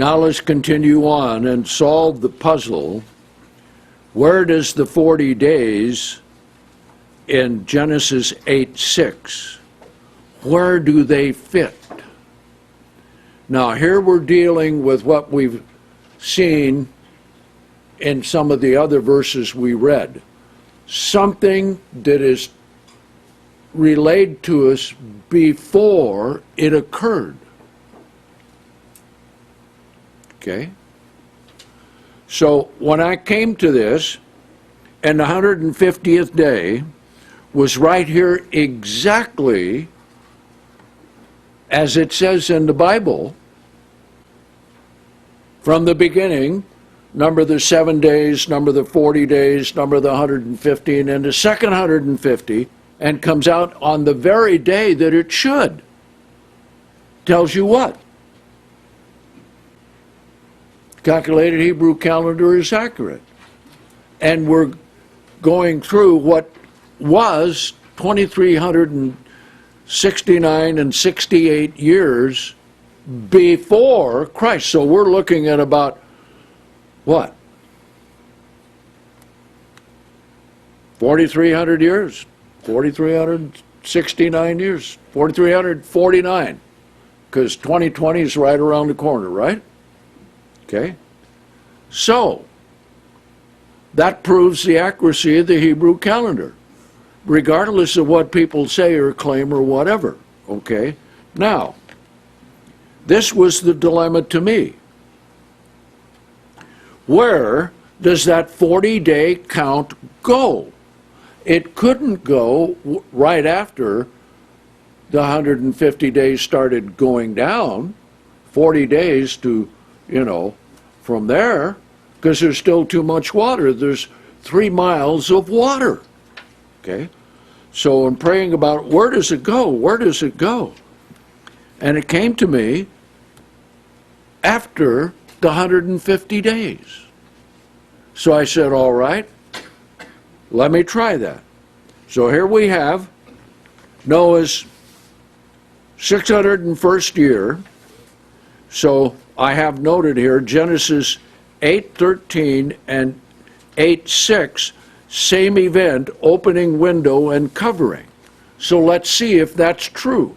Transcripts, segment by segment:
Now let's continue on and solve the puzzle. Where does the 40 days in Genesis 8:6, where do they fit? Now here we're dealing with what we've seen in some of the other verses we read. Something that is relayed to us before it occurred. Okay? So when I came to this, and the 150th day was right here exactly as it says in the Bible, from the beginning, number the 7 days, number the 40 days, number the 150, and then the second 150, and comes out on the very day that it should. Tells you what? Calculated Hebrew calendar is accurate. And we're going through what was 2,369 and 68 years before Christ. So we're looking at about what? 4,300 years, 4,369 years, 4,349, because 2020 is right around the corner, right? Okay? So, that proves the accuracy of the Hebrew calendar, regardless of what people say or claim or whatever, okay? Now, this was the dilemma to me. Where does that 40-day count go? It couldn't go right after the 150 days started going down, 40 days to, from there, because there's still too much water. There's 3 miles of water, okay? So I'm praying about where does it go? Where does it go? And it came to me after the 150 days. So I said, all right, let me try that. So here we have Noah's 601st year. So I have noted here Genesis 8:13 and 8:6, same event, opening window and covering. So let's see if that's true.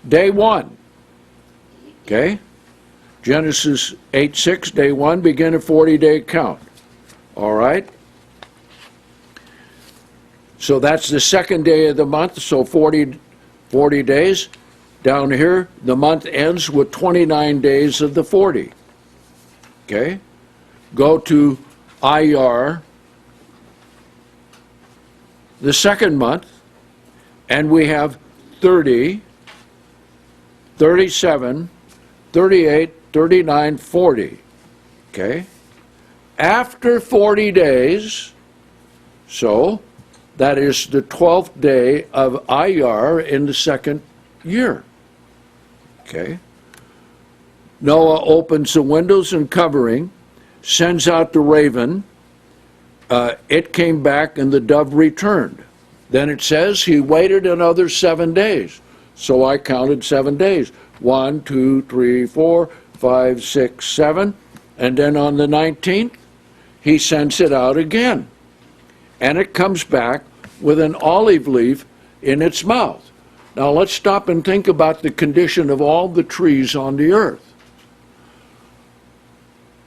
Day 1, okay? Genesis 8:6, day 1, begin a 40-day count. All right? So that's the second day of the month, so 40 days. Down here, the month ends with 29 days of the 40. Okay? Go to Iyar, the second month, and we have 30, 37, 38, 39, 40. Okay? After 40 days, so that is the 12th day of Iyar in the second year. Okay? Noah opens the windows and covering, sends out the raven. It came back and the dove returned. Then it says he waited another 7 days. So I counted 7 days. 1, 2, 3, 4, 5, 6, 7. And then on the 19th, he sends it out again. And it comes back with an olive leaf in its mouth. Now let's stop and think about the condition of all the trees on the earth.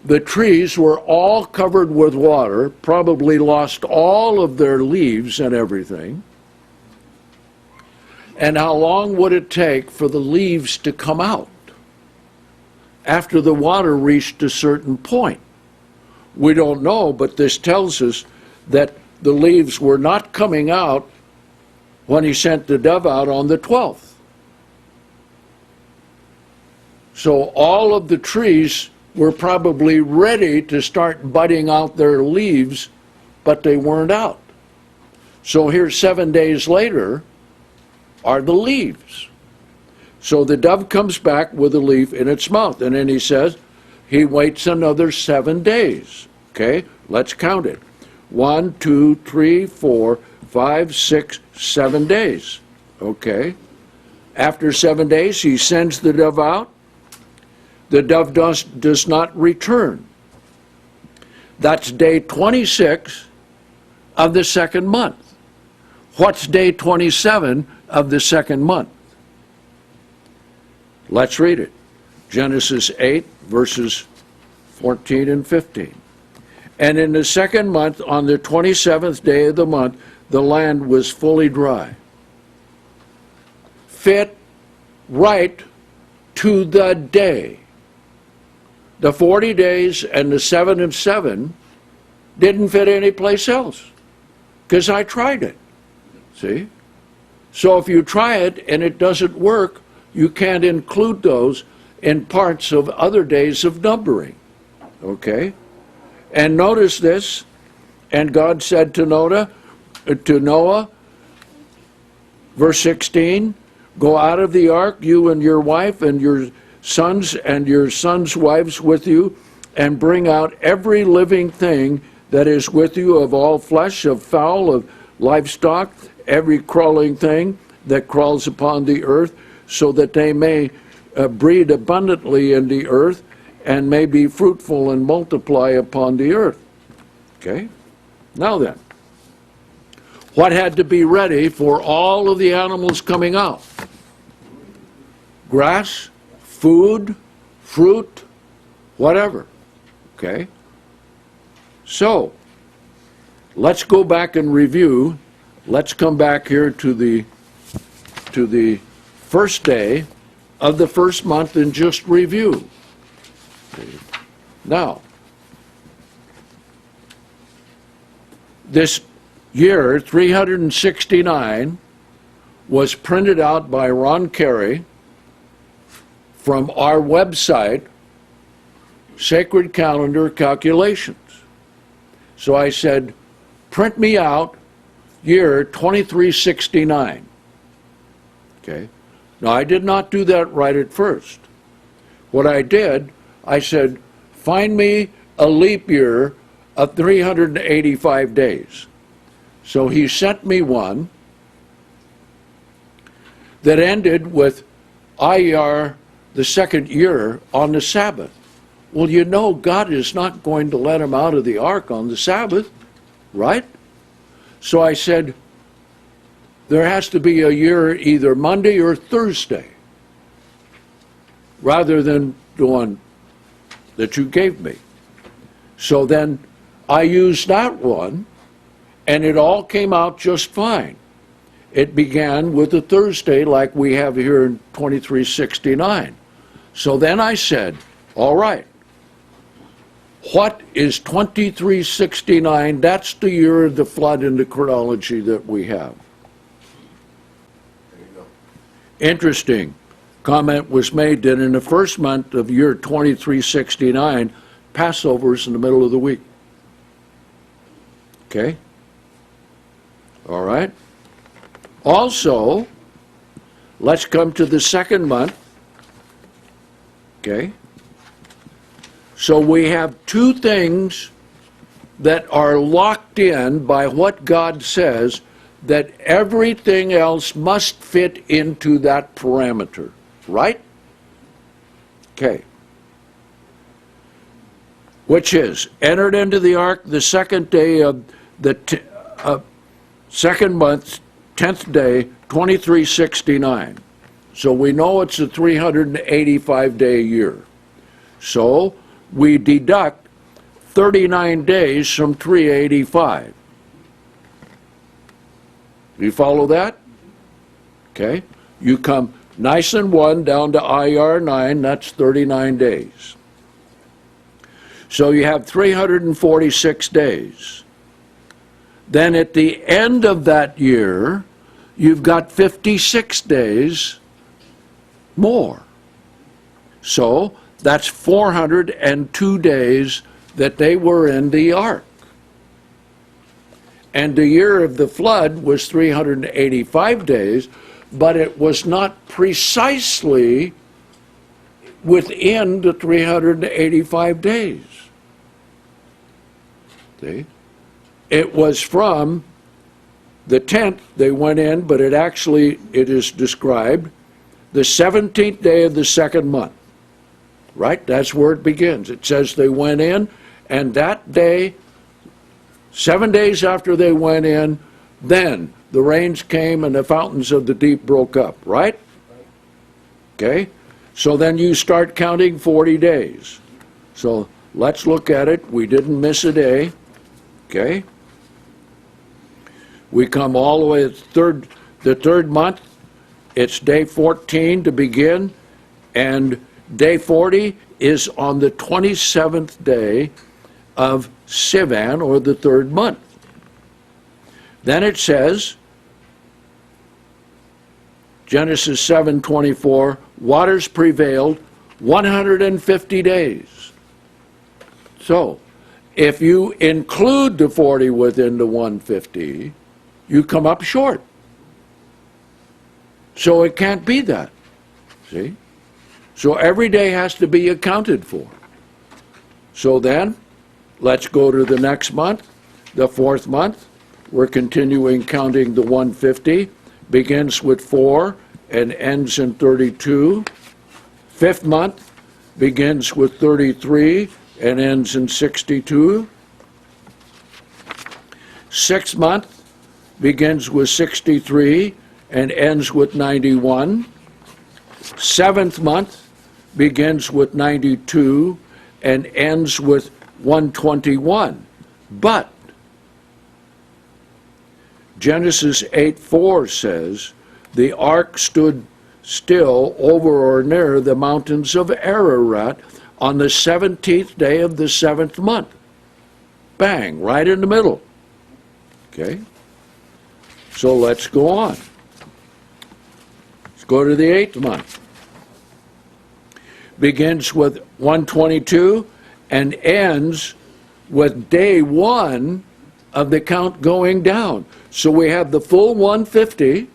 The trees were all covered with water, probably lost all of their leaves and everything. And how long would it take for the leaves to come out after the water reached a certain point? We don't know, but this tells us that the leaves were not coming out when he sent the dove out on the 12th. So all of the trees were probably ready to start budding out their leaves, but they weren't out. So here 7 days later are the leaves. So the dove comes back with a leaf in its mouth, and then he says he waits another 7 days. Okay, let's count it. 1, 2, 3, 4, 5, 6, 7 days. Okay. After 7 days, he sends the dove out. the dove does not return. That's day 26 of the second month. What's day 27 of the second month? Let's read it. Genesis 8, verses 14 and 15. And in the second month, on the 27th day of the month, the land was fully dry. Fit right to the day. The 40 days and the 7 and 7 didn't fit anyplace else because I tried it. See? So if you try it and it doesn't work, you can't include those in parts of other days of numbering. Okay? And notice this, and God said to Noah, verse 16, go out of the ark, you and your wife and your sons' wives with you, and bring out every living thing that is with you, of all flesh, of fowl, of livestock, every crawling thing that crawls upon the earth, so that they may breed abundantly in the earth, and may be fruitful and multiply upon the earth. Okay? Now then, what had to be ready for all of the animals coming out? Grass, food, fruit, whatever. Okay? So, let's go back and review. Let's come back here to the first day of the first month and just review. Now, this year, 369, was printed out by Ron Carey from our website, Sacred Calendar Calculations. So I said, print me out year 2369. Okay? Now, I did not do that right at first. What I did, I said, find me a leap year of 385 days. So he sent me one that ended with Iyar, the second year, on the Sabbath. Well, you know, God is not going to let him out of the ark on the Sabbath, right? So I said, there has to be a year either Monday or Thursday, rather than the one that you gave me. So then I used that one, and it all came out just fine. It began with a Thursday like we have here in 2369. So then I said, all right, what is 2369? That's the year of the flood in the chronology that we have. There you go. Interesting. Comment was made that in the first month of year 2369, Passover is in the middle of the week. Okay? All right? Also, let's come to the second month. Okay? So we have two things that are locked in by what God says, that everything else must fit into that parameter. Right? Okay. Which is, entered into the ark the second day of the second month, 10th day, 2369. So we know it's a 385-day year. So we deduct 39 days from 385. Do you follow that? Okay. You come nice and 1 down to IR 9, that's 39 days. So you have 346 days. Then at the end of that year, you've got 56 days more. So that's 402 days that they were in the ark. And the year of the flood was 385 days, but it was not precisely within the 385 days. See? It was from the 10th they went in, but it is described the 17th day of the second month. right? That's where it begins. It says they went in, and that day, 7 days after they went in, then the rains came and the fountains of the deep broke up, right? Okay? So then you start counting 40 days. So let's look at it. We didn't miss a day. Okay? We come all the way to the third month. It's day 14 to begin, and day 40 is on the 27th day of Sivan, or the third month. Then it says, Genesis 7:24, waters prevailed 150 days. So, if you include the 40 within the 150, you come up short. So it can't be that. See? So every day has to be accounted for. So then, let's go to the next month, the fourth month. We're continuing counting the 150. Begins with 4 and ends in 32. Fifth month begins with 33 and ends in 62. Sixth month begins with 63 and ends with 91. Seventh month begins with 92 and ends with 121. But Genesis 8:4 says, the ark stood still over or near the mountains of Ararat on the 17th day of the 7th month. Bang, right in the middle. Okay? So let's go on. Let's go to the 8th month. Begins with 122 and ends with day 1 of the count going down. So we have the full 150,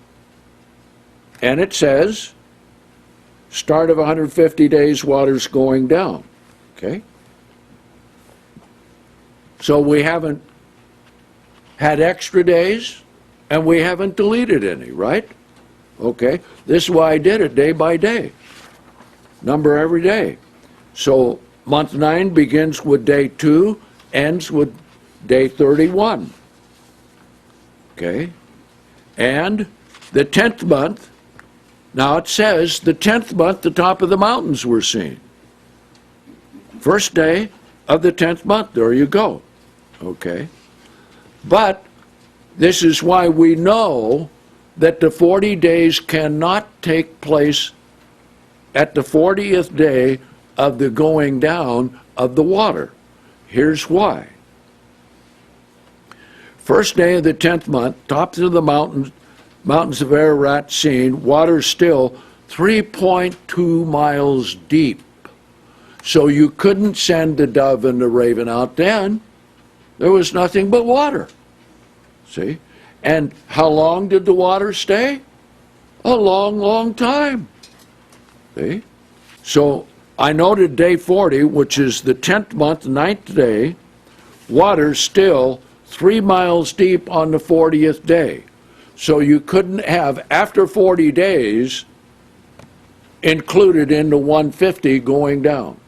and it says, start of 150 days, waters going down. Okay? So we haven't had extra days, and we haven't deleted any, right? Okay? This is why I did it day by day. Number every day. So month 9 begins with day 2, ends with day 31. Okay? And the 10th month, now it says the 10th month, the top of the mountains were seen. First day of the 10th month, there you go. Okay? But this is why we know that the 40 days cannot take place at the 40th day of the going down of the water. Here's why. First day of the 10th month, tops of the mountains of Ararat seen, water still 3.2 miles deep. So you couldn't send the dove and the raven out then. There was nothing but water. See? And how long did the water stay? A long, long time. See? So I noted day 40, which is the 10th month, 9th day, water still 3 miles deep on the 40th day. So you couldn't have, after 40 days, included in the 150 going down.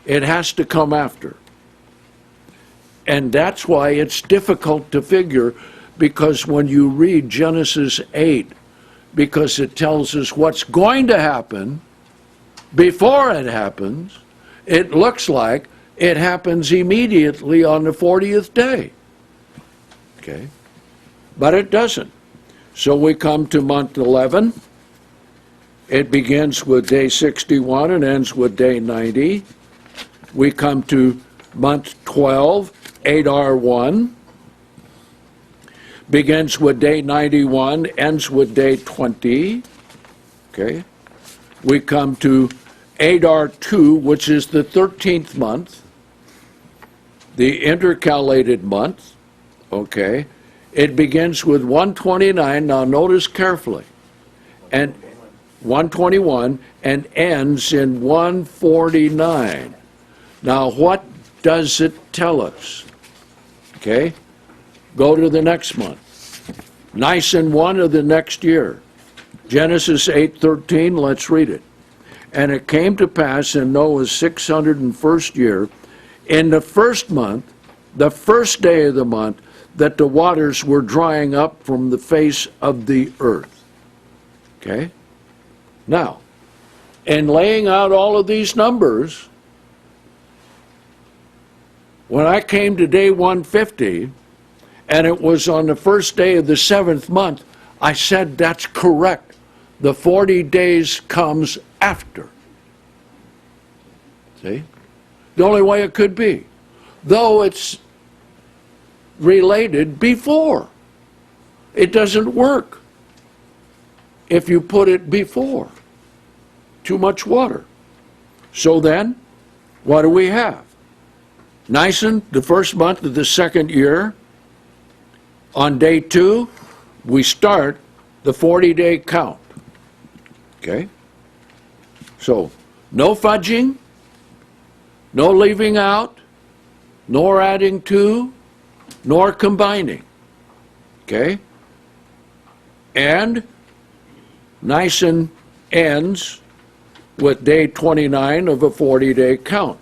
It has to come after. And that's why it's difficult to figure, because when you read Genesis 8, because it tells us what's going to happen before it happens, it looks like it happens immediately on the 40th day. Okay? But it doesn't. So we come to month 11. It begins with day 61 and ends with day 90. We come to month 12, Adar 1. Begins with day 91, ends with day 20. Okay? We come to Adar 2, which is the 13th month, the intercalated month. Okay? It begins with 129, now notice carefully, and 121, and ends in 149. Now what does it tell us? Okay? Go to the next month. Nisan 1 of the next year. Genesis 8:13, let's read it. And it came to pass in Noah's 601st year, in the first month, the first day of the month, that the waters were drying up from the face of the earth. Okay? Now, in laying out all of these numbers, when I came to day 150, and it was on the first day of the 7th month, I said that's correct. The 40 days comes after. See? The only way it could be. Though it's related before. It doesn't work if you put it before. Too much water. So then, what do we have? Nisan, the first month of the second year, on day 2, we start the 40-day count. Okay? So, no fudging, no leaving out, nor adding to, nor combining. Okay? And Nisan ends with day 29 of a 40-day count.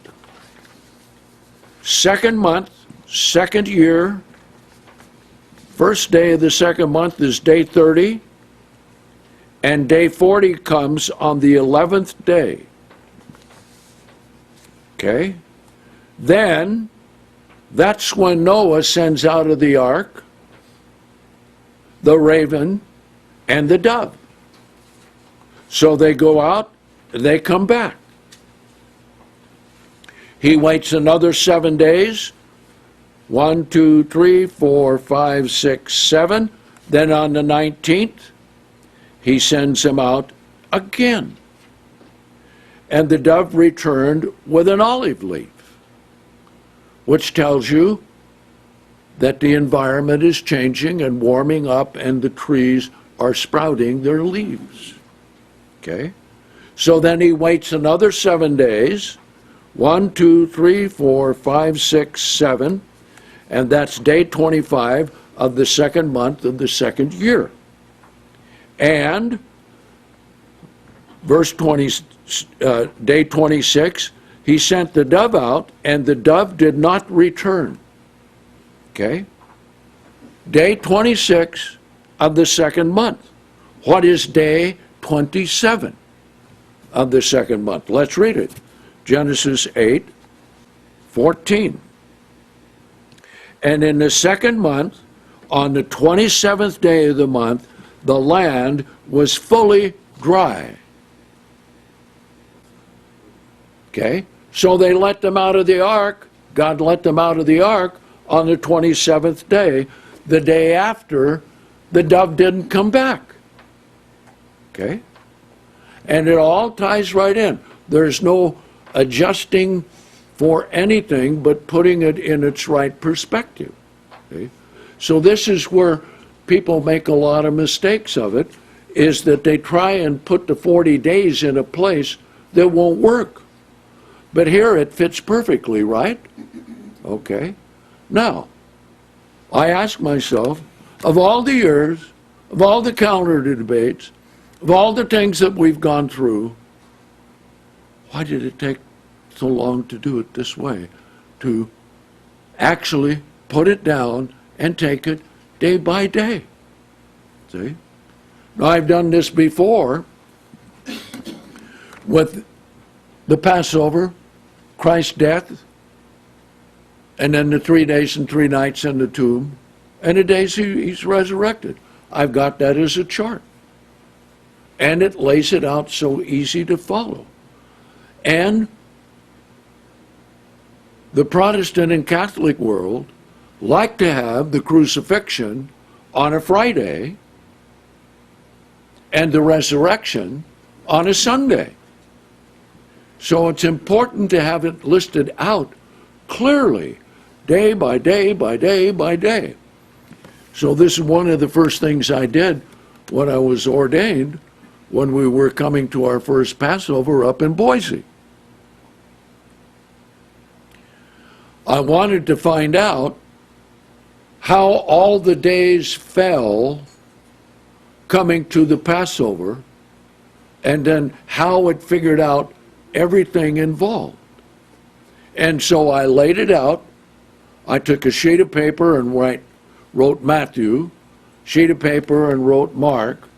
Second month, second year, first day of the second month is day 30, and day 40 comes on the 11th day. Okay? Then, that's when Noah sends out of the ark the raven and the dove. So they go out, they come back. He waits another 7 days. 1, 2, 3, 4, 5, 6, 7. Then on the 19th, he sends him out again. And the dove returned with an olive leaf, which tells you that the environment is changing and warming up and the trees are sprouting their leaves. Okay? So then he waits another 7 days. 1, 2, 3, 4, 5, 6, 7. And that's day 25 of the second month of the second year. And verse 20, day 26, he sent the dove out, and the dove did not return. Okay? Day 26 of the second month. What is day 27 of the second month? Let's read it. Genesis 8:14. And in the second month, on the 27th day of the month, the land was fully dry. Okay? So they let them out of the ark. God let them out of the ark on the 27th day. The day after, the dove didn't come back. Okay? And it all ties right in. There's no adjusting for anything but putting it in its right perspective. Okay? So this is where people make a lot of mistakes of it, is that they try and put the 40 days in a place that won't work. But here it fits perfectly, right? Okay. Now, I ask myself, of all the years, of all the counter debates, of all the things that we've gone through, why did it take so long to do it this way? To actually put it down and take it day by day. See? Now, I've done this before with the Passover, Christ's death, and then the 3 days and 3 nights in the tomb, and the days he's resurrected. I've got that as a chart. And it lays it out so easy to follow. And the Protestant and Catholic world like to have the crucifixion on a Friday and the resurrection on a Sunday. So it's important to have it listed out clearly, day by day by day by day. So this is one of the first things I did when I was ordained, when we were coming to our first Passover up in Boise. I wanted to find out how all the days fell coming to the Passover and then how it figured out everything involved. And so I laid it out. I took a sheet of paper and wrote Matthew, sheet of paper and wrote Mark,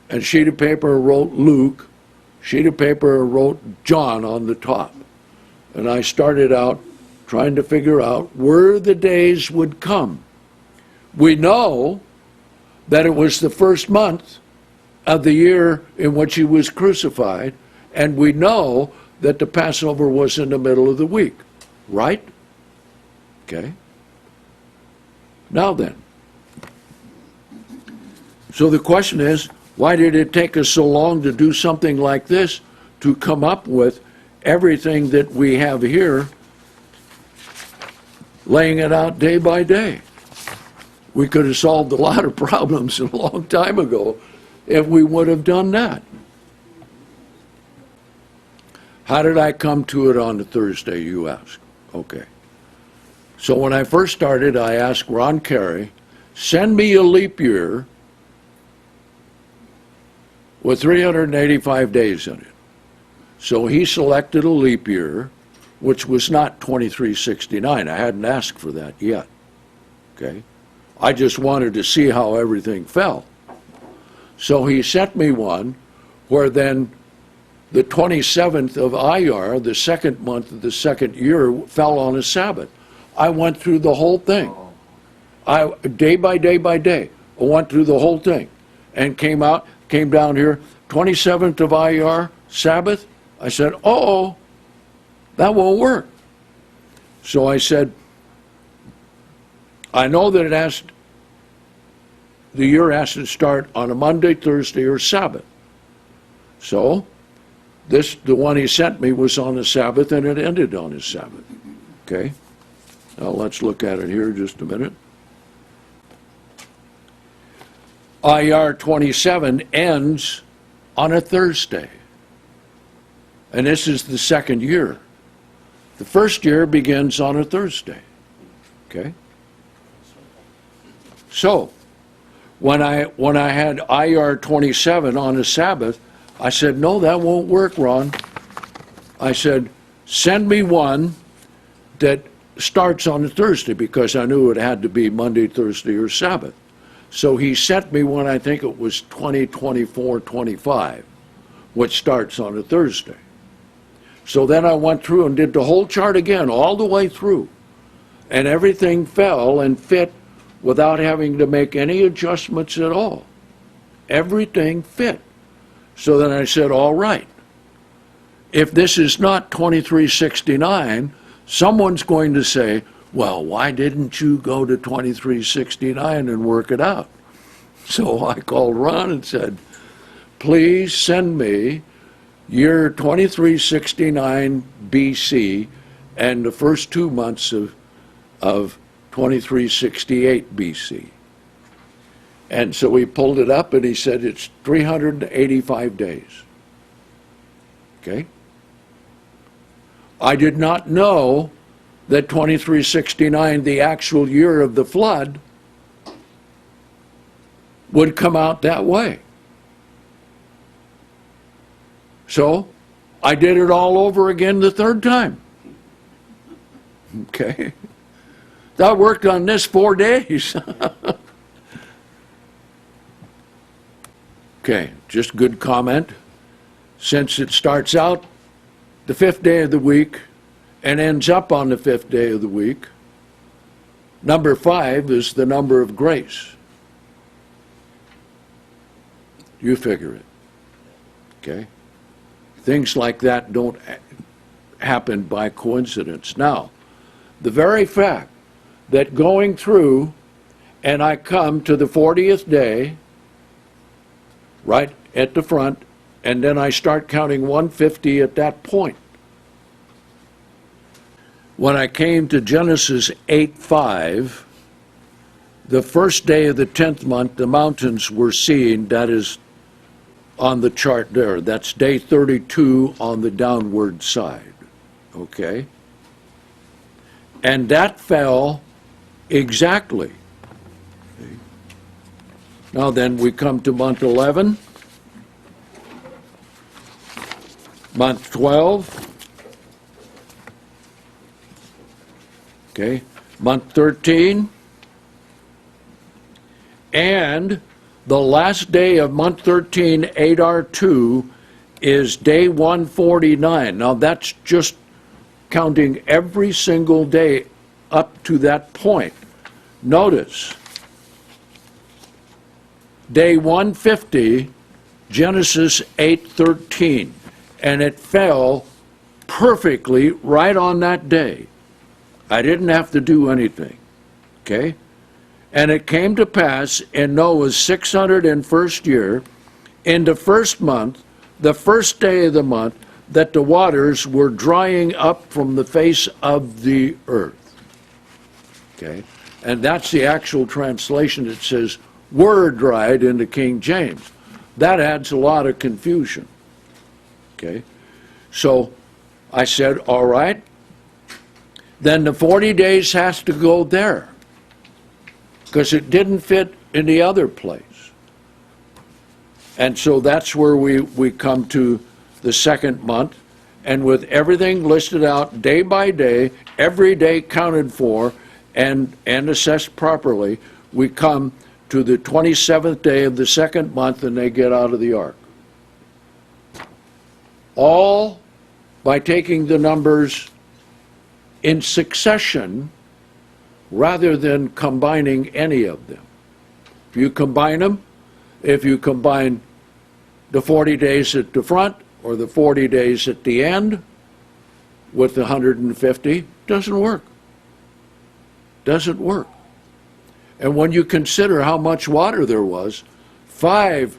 and sheet of paper and wrote Luke, sheet of paper and wrote John on the top. And I started out trying to figure out where the days would come. We know that it was the first month of the year in which he was crucified, and we know that the Passover was in the middle of the week, right? Okay. Now then, so the question is, why did it take us so long to do something like this, to come up with everything that we have here, laying it out day by day? We could have solved a lot of problems a long time ago if we would have done that. How did I come to it on a Thursday, you ask? Okay. So when I first started, I asked Ron Carey, send me a leap year with 385 days in it. So he selected a leap year, which was not 2369. I hadn't asked for that yet. Okay. I just wanted to see how everything fell. So he sent me one where then the 27th of Iyar, the second month of the second year, fell on a Sabbath. I went through the whole thing. Day by day by day, I went through the whole thing and came down here, 27th of Iyar, Sabbath. I said, uh-oh, that won't work. So I said, I know that the year has to start on a Monday, Thursday, or Sabbath. So the one he sent me was on a Sabbath, and it ended on a Sabbath. Okay? Now let's look at it here just a minute. Iyar 27 ends on a Thursday. And this is the second year. The first year begins on a Thursday. Okay? So, when I had Iyar 27 on a Sabbath, I said, no, that won't work, Ron. I said, send me one that starts on a Thursday, because I knew it had to be Monday, Thursday, or Sabbath. So he sent me one, I think it was 2024-25, which starts on a Thursday. So then I went through and did the whole chart again, all the way through. And everything fell and fit without having to make any adjustments at all. Everything fit. So then I said, all right, if this is not 2369, someone's going to say, well, why didn't you go to 2369 and work it out? So I called Ron and said, please send me year 2369 BC and the first 2 months of 2368 BC. And so he pulled it up and he said it's 385 days. Okay? I did not know that 2369, the actual year of the flood, would come out that way. So I did it all over again the third time. Okay? That worked on this 4 days. Okay, just good comment. Since it starts out the 5th day of the week and ends up on the 5th day of the week, number 5 is the number of grace. You figure it. Okay? Things like that don't happen by coincidence. Now, the very fact that going through and I come to the 40th day, right at the front, and then I start counting 150 at that point. When I came to Genesis 8:5, the first day of the 10th month, the mountains were seen. That is on the chart there. That's day 32 on the downward side. Okay? And that fell exactly. Okay. Now then, we come to month 11. month 12, okay, month 13, and the last day of month 13, Adar 2, is day 149. Now that's just counting every single day up to that point. Notice, day 150, Genesis 8:13, and it fell perfectly right on that day. I didn't have to do anything, okay? And it came to pass in Noah's 601st year, in the first month, the first day of the month, that the waters were drying up from the face of the earth. Okay? And that's the actual translation. It says, were dried in the King James. That adds a lot of confusion. Okay? So I said, all right, then the 40 days has to go there, because it didn't fit in the other place. And so that's where we come to the second month, and with everything listed out day by day, every day counted for and assessed properly, we come to the 27th day of the second month, and they get out of the ark. All by taking the numbers in succession rather than combining any of them. If you combine them, if you combine the 40 days at the front or the 40 days at the end with the 150, doesn't work. Doesn't work. And when you consider how much water there was, 5+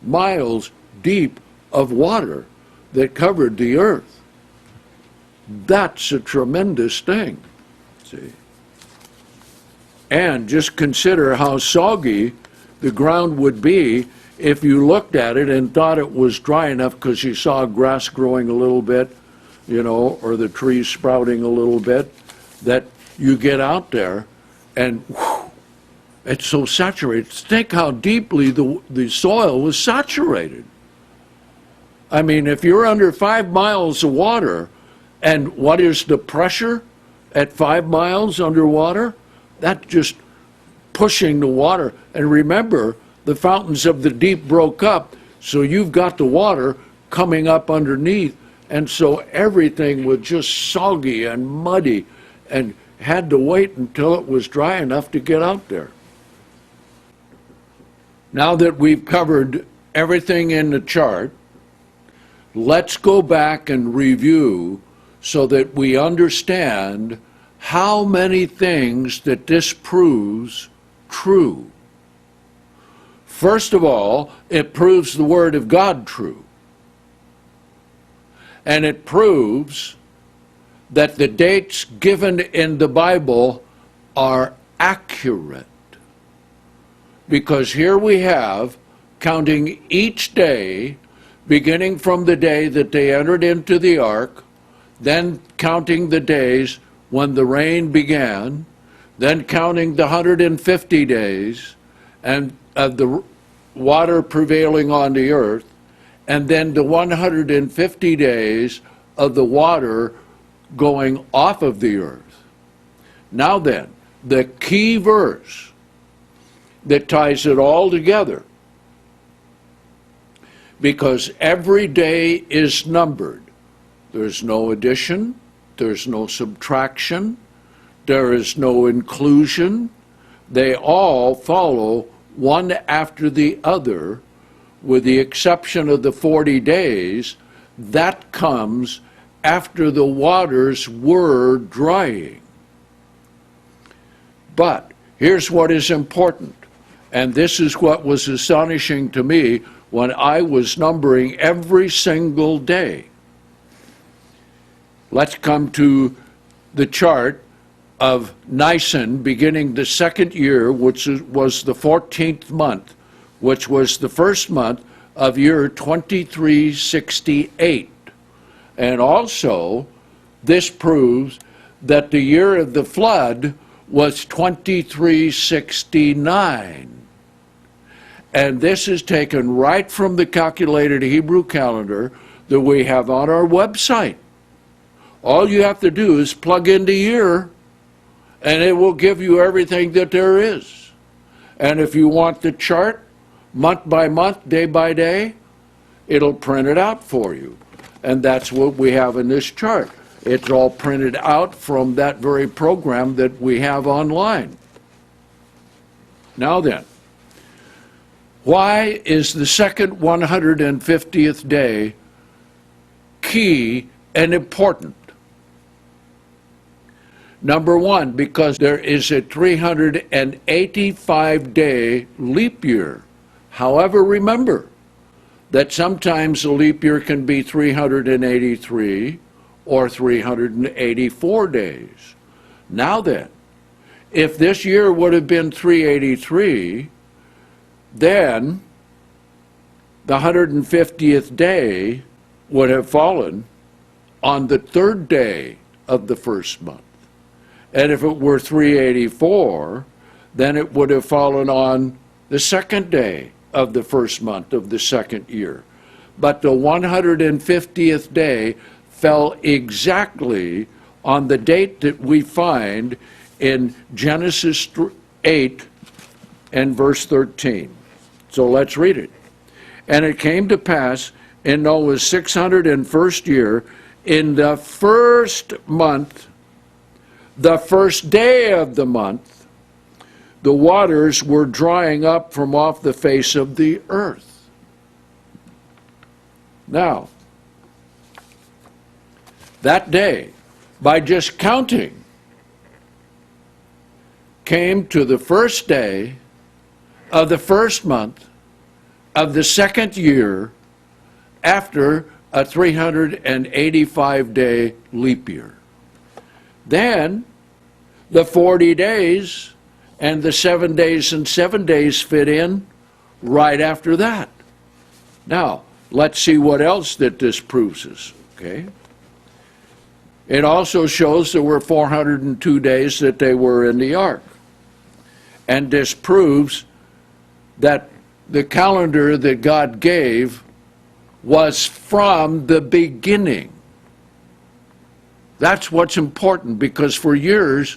miles deep of water that covered the earth, that's a tremendous thing, see. And just consider how soggy the ground would be if you looked at it and thought it was dry enough because you saw grass growing a little bit, you know, or the trees sprouting a little bit, that you get out there and whew, it's so saturated. Think how deeply the soil was saturated. I mean, if you're under 5 miles of water, and what is the pressure at 5 miles underwater? That's just pushing the water. And remember, the fountains of the deep broke up, so you've got the water coming up underneath, and so everything was just soggy and muddy and had to wait until it was dry enough to get out there. Now that we've covered everything in the chart, let's go back and review so that we understand how many things that this proves true. First of all, it proves the Word of God true. And it proves that the dates given in the Bible are accurate. Because here we have, counting each day, beginning from the day that they entered into the ark, then counting the days when the rain began, then counting the 150 days and of the water prevailing on the earth, and then the 150 days of the water going off of the earth. Now then, the key verse that ties it all together, because every day is numbered. There's no addition, there's no subtraction, there is no inclusion. They all follow one after the other, with the exception of the 40 days. That comes after the waters were drying. But here's what is important, and this is what was astonishing to me when I was numbering every single day. Let's come to the chart of Nisan, beginning the second year, which was the 14th month, which was the first month of year 2368. And also, this proves that the year of the flood was 2369. And this is taken right from the calculated Hebrew calendar, that we have on our website. All you have to do is plug in the year, and it will give you everything that there is. And if you want the chart, month by month, day by day, it'll print it out for you. And that's what we have in this chart. It's all printed out from that very program that we have online. Now then, why is the second 150th day key and important? Number one, because there is a 385-day leap year. However, remember that sometimes a leap year can be 383 or 384 days. Now then, if this year would have been 383, then the 150th day would have fallen on the third day of the first month. And if it were 384, then it would have fallen on the second day of the first month of the second year. But the 150th day fell exactly on the date that we find in Genesis 8 and verse 13. So let's read it. And it came to pass in Noah's 601st year, in the first month, the first day of the month, the waters were drying up from off the face of the earth. Now, that day, by just counting, came to the first day of the first month of the second year after a 385-day leap year. Then the 40 days and the 7 days and 7 days fit in right after that. Now, let's see what else that this proves us, okay? It also shows there were 402 days that they were in the ark. And this proves that the calendar that God gave was from the beginning. That's what's important, because for years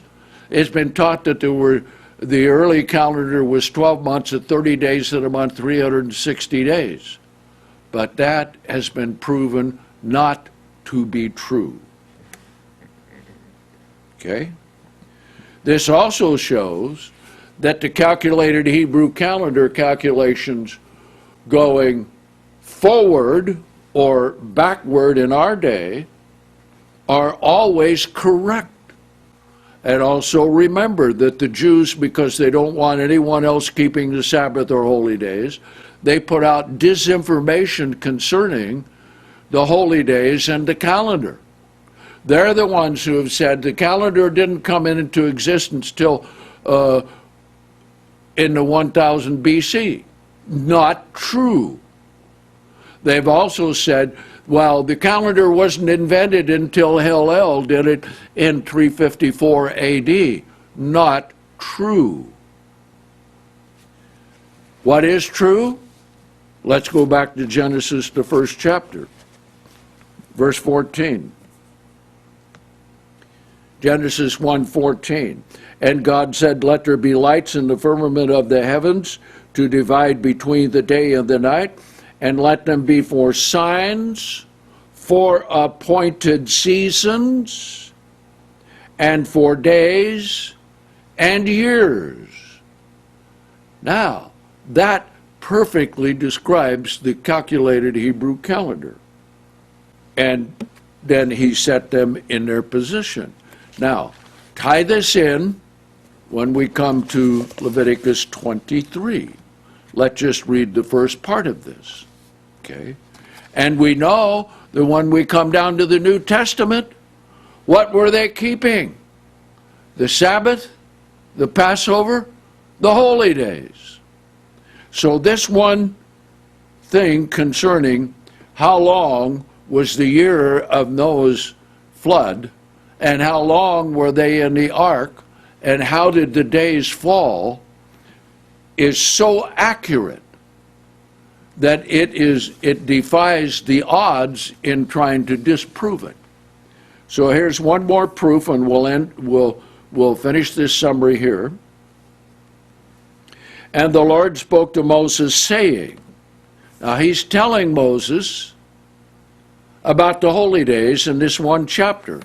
it's been taught that the early calendar was 12 months at 30 days of the month, 360 days. But that has been proven not to be true. Okay? This also shows that the calculated Hebrew calendar calculations going forward or backward in our day are always correct. And also remember that the Jews, because they don't want anyone else keeping the Sabbath or holy days, they put out disinformation concerning the holy days and the calendar. They're the ones who have said the calendar didn't come into existence till in the 1000 BC. Not true. They've also said, well, the calendar wasn't invented until Hillel did it in 354 AD. Not true. What is true? Let's go back to Genesis, the first chapter, verse 14. Genesis 1:14. And God said, let there be lights in the firmament of the heavens to divide between the day and the night, and let them be for signs, for appointed seasons, and for days and years. Now, that perfectly describes the calculated Hebrew calendar. And then he set them in their position. Now, tie this in when we come to Leviticus 23. Let's just read the first part of this, okay? And we know that when we come down to the New Testament, what were they keeping? The Sabbath, the Passover, the holy days. So this one thing concerning how long was the year of Noah's flood, and how long were they in the ark, and how did the days fall, is so accurate that it defies the odds in trying to disprove it. So here's one more proof, and we'll finish this summary here. And the Lord spoke to Moses, saying, now he's telling Moses about the holy days in this one chapter.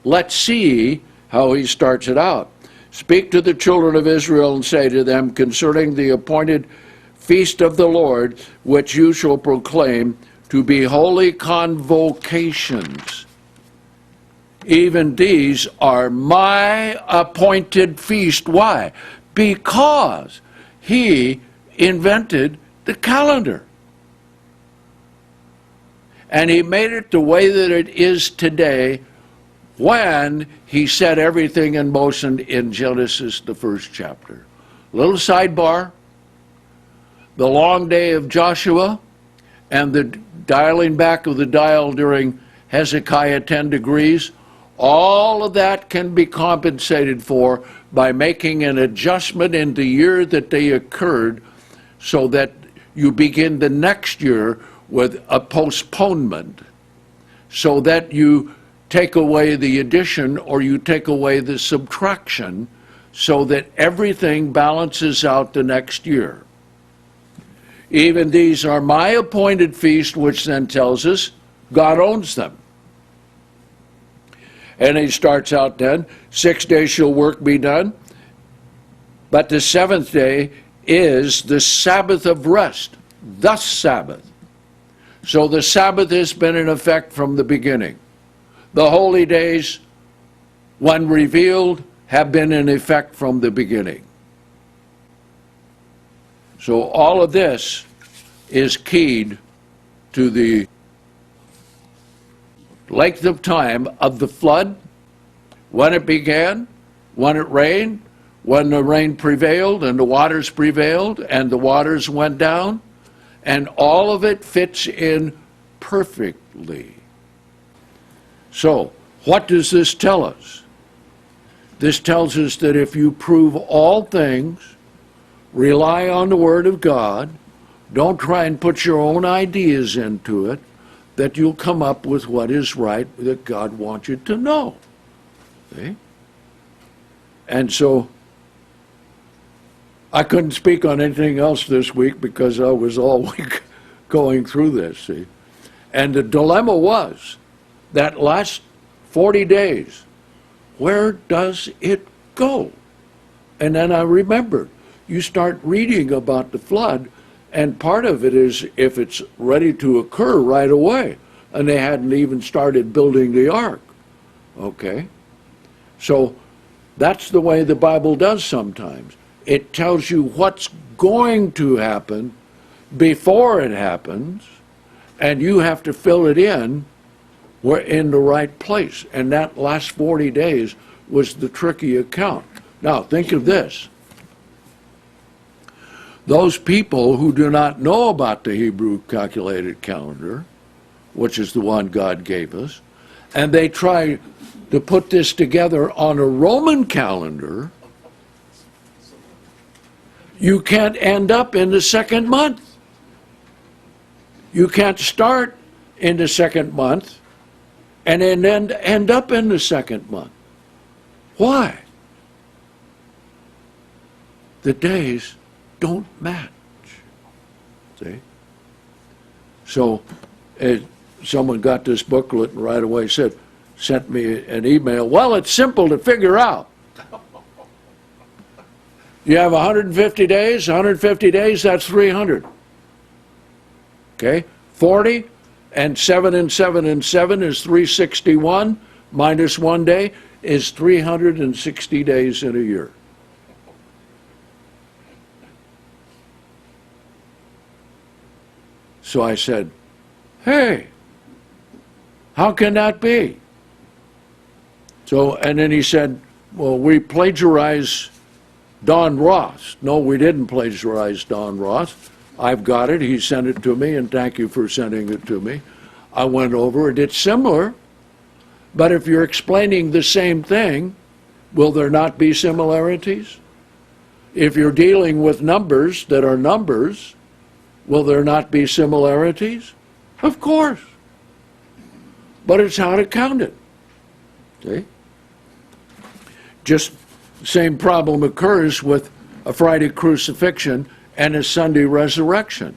Let's see how he starts it out. Speak to the children of Israel and say to them concerning the appointed feast of the Lord, which you shall proclaim to be holy convocations. Even these are my appointed feast. Why? Because he invented the calendar. And he made it the way that it is today when he set everything in motion in Genesis, the first chapter. Little sidebar, the long day of Joshua and the dialing back of the dial during Hezekiah 10 degrees, all of that can be compensated for by making an adjustment in the year that they occurred so that you begin the next year with a postponement, so that you take away the addition or you take away the subtraction so that everything balances out the next year. Even these are my appointed feast, which then tells us God owns them. And he starts out then, 6 days shall work be done, but the seventh day is the Sabbath of rest, the Sabbath. So the Sabbath has been in effect from the beginning. The holy days, when revealed, have been in effect from the beginning. So all of this is keyed to the length of time of the flood, when it began, when it rained, when the rain prevailed and the waters prevailed and the waters went down, and all of it fits in perfectly. So, what does this tell us? This tells us that if you prove all things, rely on the Word of God, don't try and put your own ideas into it, that you'll come up with what is right that God wants you to know. See? And so, I couldn't speak on anything else this week because I was all week going through this, see? And the dilemma was, that last 40 days, where does it go? And then I remembered, you start reading about the flood, and part of it is if it's ready to occur right away, and they hadn't even started building the ark. Okay? So that's the way the Bible does sometimes. It tells you what's going to happen before it happens, and you have to fill it in the right place. And that last 40 days was the tricky account. Now, think of this. Those people who do not know about the Hebrew calculated calendar, which is the one God gave us, and they try to put this together on a Roman calendar, you can't end up in the second month. You can't start in the second month and then end up in the second month. Why? The days don't match. See? So someone got this booklet and right away sent me an email. Well, it's simple to figure out. You have 150 days, 150 days, that's 300. Okay? 40 and 7 and 7 and 7 is 361 minus 1 day is 360 days in a year. So I said, hey, how can that be? So, and then he said, well, we plagiarize Don Ross. No, we didn't plagiarize Don Ross. I've got it. He sent it to me, and thank you for sending it to me. I went over it. It's similar, but if you're explaining the same thing, will there not be similarities? If you're dealing with numbers that are numbers, Will there not be similarities? Of course. But it's how to count it. See? Just the same problem occurs with a Friday crucifixion and a Sunday resurrection.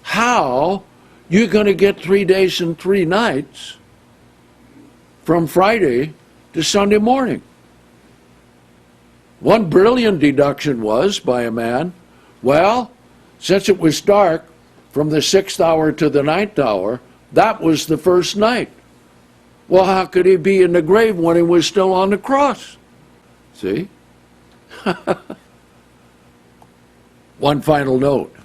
How you going to get 3 days and 3 nights from Friday to Sunday morning? One brilliant deduction was by a man, well, since it was dark from the 6th hour to the 9th hour, that was the first night. Well, how could he be in the grave when he was still on the cross? See? One final note.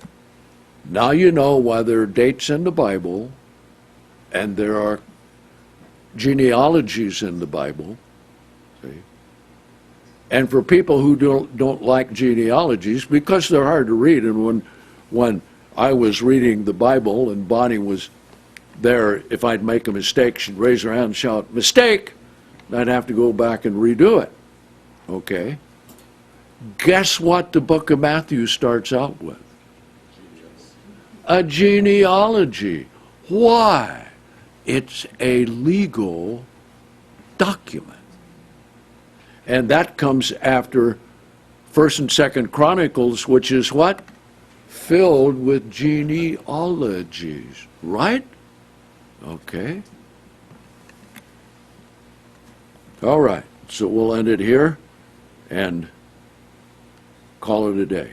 Now you know why there are dates in the Bible and there are genealogies in the Bible. See? And for people who don't like genealogies, because they're hard to read, and when I was reading the Bible and Bonnie was there, if I'd make a mistake, she'd raise her hand and shout, "Mistake!" and I'd have to go back and redo it. Okay? Guess what the book of Matthew starts out with? A genealogy. Why? It's a legal document. And that comes after 1st and 2nd Chronicles, which is what? Filled with genealogies, right? Okay. All right, so we'll end it here and call it a day.